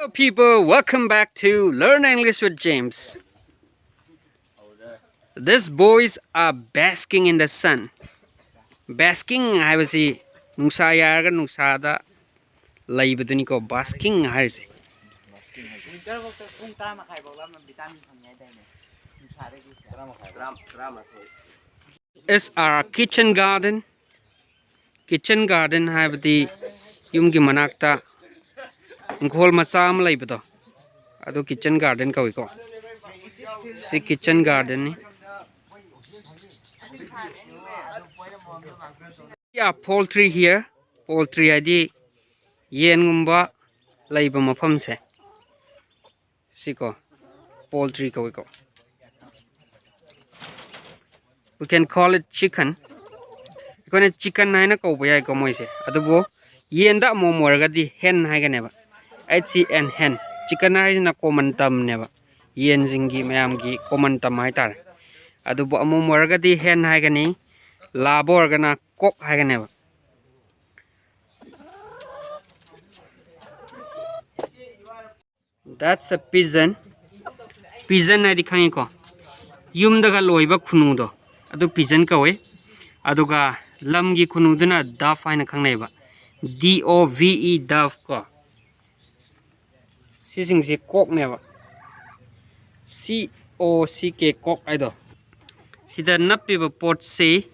Hello people, welcome back to Learn English with James. These boys are basking in the sun. Basking haibasi nungsa yaraga nungsa da laibaduni ko basking hairse. It's our kitchen garden. Kitchen garden haibadi yumgi manakta ngol macha am laibado. Ado kitchen garden kawi ko. Si kitchen garden ni. Yeah, poultry here. Poultry adi yen ngumba laiba mafam se. Siko poultry kawi ko. We can call it chicken. Because chicken na ko baya ko moise. Adubo yenda mo morgadi hen ha ganeba. HCN hen. Chicken na common term neba. Yen zingi mayam gi common term hai tar. Adubo amo morgadi hen ha gani labor gana cock ha ganeba. That's a pigeon. Pigeon na dikhangi ko. Yum daga loiba khunu do. Adu pigeon ka we. Aduga lamgi khunu duna dove haina khangnai ba. DOVE dove ko. Sising se cock ne ba. COCK cock ai do. Sida nappi ba pot se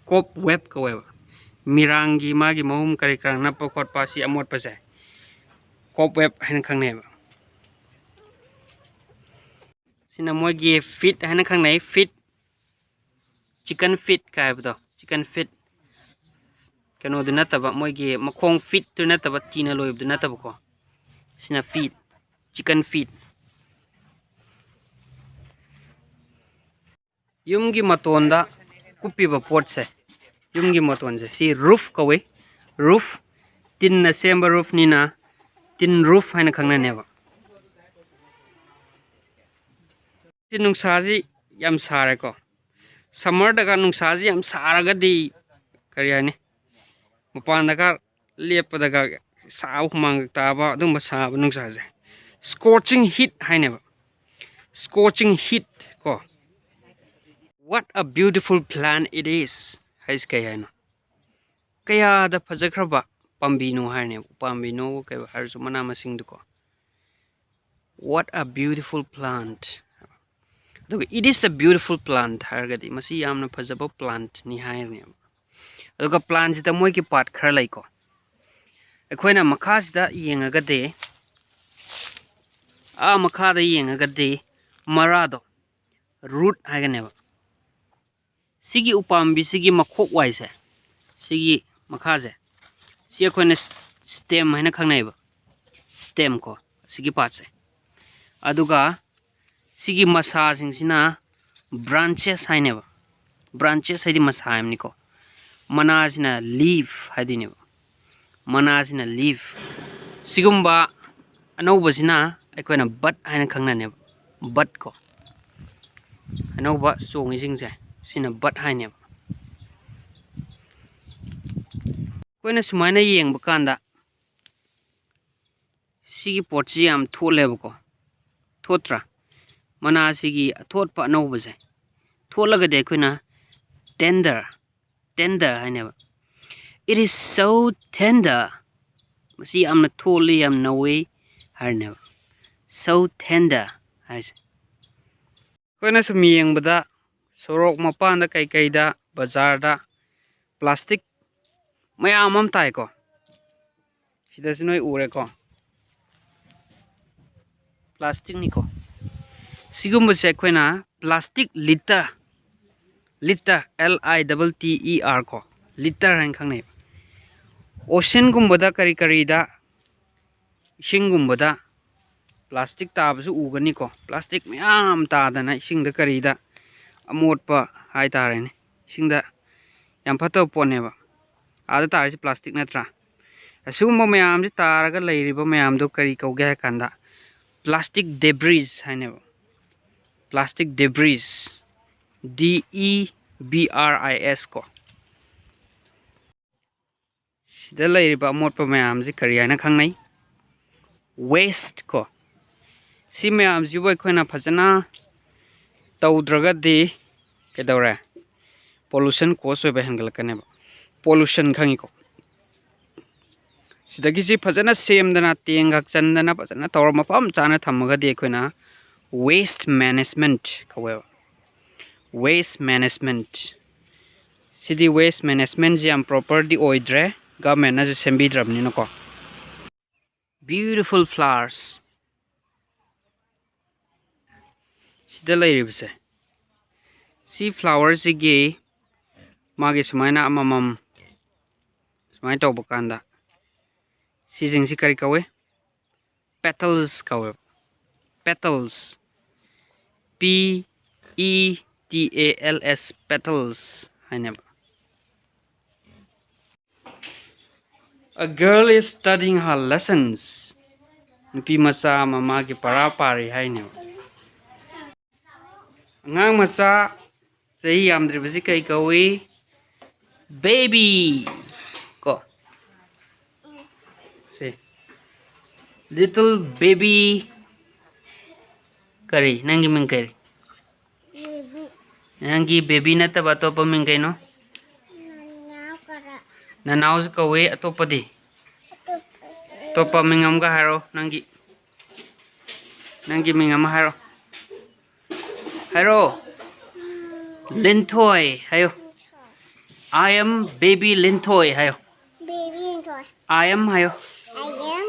cop web ka we ba. Mirangi magi mahum kari krang nappa khot pa si amot pa se. Cop web haina khangnai ba. Sina mogi fit haina khangnai fit chicken fit ka ba do. Chicken fit kano du nataba mogi makhong fit tu nataba tina loib du nataba ko. Sina feet chicken feet. Yumgi matonda kupi ba pot se. Yumgi maton se si roof ka we. Roof tin na semba roof ni na tin roof haina khangna neba. Tin nungsaji yam sare ko. Summer daga nungsaji yam saraga di kariya ni. Mapan daga lepa daga sao humang taba dung basa nungsaji. Scorching heat haina ba. Scorching heat ko. What a beautiful plant it is. Hais kaya no. Kaya da pajakraba pambino harne pambino kaya harsu mana masing duko. What a beautiful plant. It is a beautiful plant hargadi masi yamna pajaba plant ni hairne. Aduga plant sita moi ki part khar lai ko. Ekhoina makha sita yengagade makha da yengagade marado root haganeba. Sigi upambi sigi makhok waise sigi makhaje si akhone stem haina khangnai ba stem ko sigi part se aduga sigi masa sing sina branches haine ba branches haidi masa amni ko mana sina leaf haidi ne ba mana sina leaf sigumba anauba sina akhona bud haina khangna ne bud ko anauba songi sing se sina bud haine koina sumaina yeng bakanda sigi potchi am tholeba ko thotra mana sigi thot pa no base tholaga de koina tender haine ba it is so tender masi amna tholi am nawe harne ba so tender hais koina sum yeng bada sorok mapan da kai da bazar da plastic mayam am tai ko sida sinoi ure ko plastic ni ko sigum se khoina plastic litter LITTER ko litter han khangnai ocean gumbada kari da shingumbada plastic tabasu ugani ko plastic mayam ta dana singda kari da amot pa hai tarene singda yam phato pone ba ada tarisi plastic natra asumba mayam ji taraga leiriba mayam do kari kauge kanda plastic debris haine plastic debris DEBRIS ko sida leiriba amot pa mayam ji kari haina khangnai waste ko si mayam ji boy khoina phajana tawdraga di kedawra pollution cause oi behangal kane pollution khangi ko sidagi si phajana semdana tengak chandana phajana tawra mapam chana thamaga di khoina waste management kawe waste management sidi waste management ji am properly oidre government na ju sembi drabni no ko beautiful flowers sida lairibse si flowers gi magi sumaina amamam sumai tawba kanda si jingsi kari kawe petals kawe petals p e t a l s petals hainaba a girl is studying her lessons nupi macha mama gi para pari hainaba ngang macha sei amdri bisi kai kawi baby ko say little baby kari nangi min kari nangi baby na taba to pa min kai no na naus kawi atopadi to pa mingam ga haro nangi mingam haro haro lintoy hayo I am baby lintoy hayo Baby toy. I am hayo I am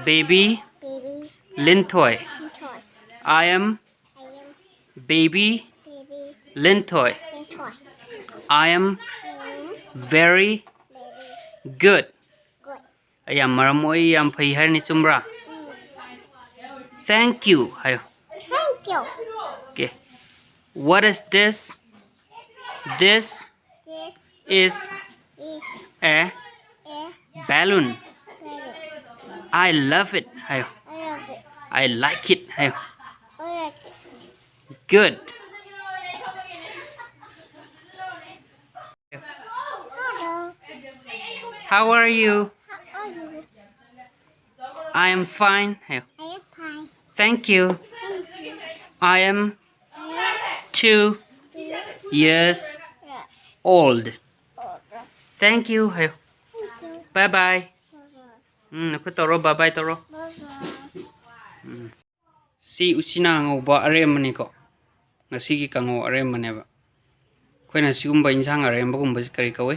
baby baby lintoy toy. I am I am baby baby lintoy toy. I am very Baby good good. ayam maramoi yam phai har ni chumra thank you hayo Thank you. okay what is this this This is is a a balloon baby. I love it hayo I love it. I like it hayo I like it. good Hello. how are you How are you? I am fine hayo I am fine. thank you Thank you. I am I am 2 years yeah. old Older. thank you hayo Thank you. bye bye Bye-bye. naku toro bye bye toro Bye-bye. si usina ngoba aremani ko ngasi gi kango aremane ba khoina sigumba insang aremba gumba kari kawe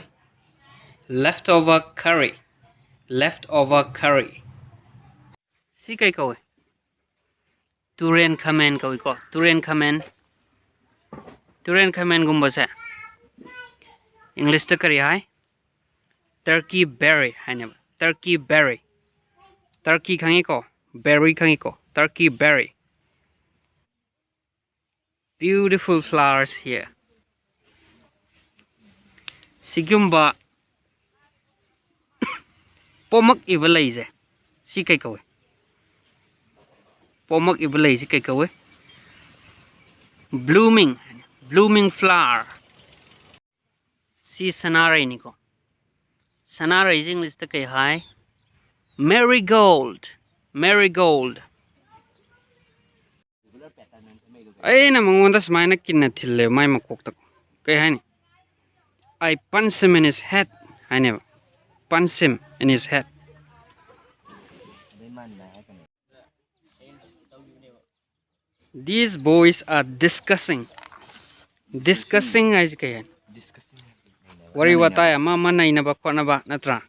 leftover curry si kai kawe turen khamen kawe ko turen khamen gumba sa english ta kari hai turkey berry haine ba turkey khangi ko berry khangi ko turkey berry beautiful flowers here sigumba pomak ibalaize si kai kawe pomak ibalai si kai kawe blooming flower si sanare ni ko sanare is english ta kai hai marigold ai na mangonda smaina kinna thille mai makok tak kai hani I punch him in his head I never punch him in his head these boys are discussing ai kai wari wataya ma nai na ba khona ba natra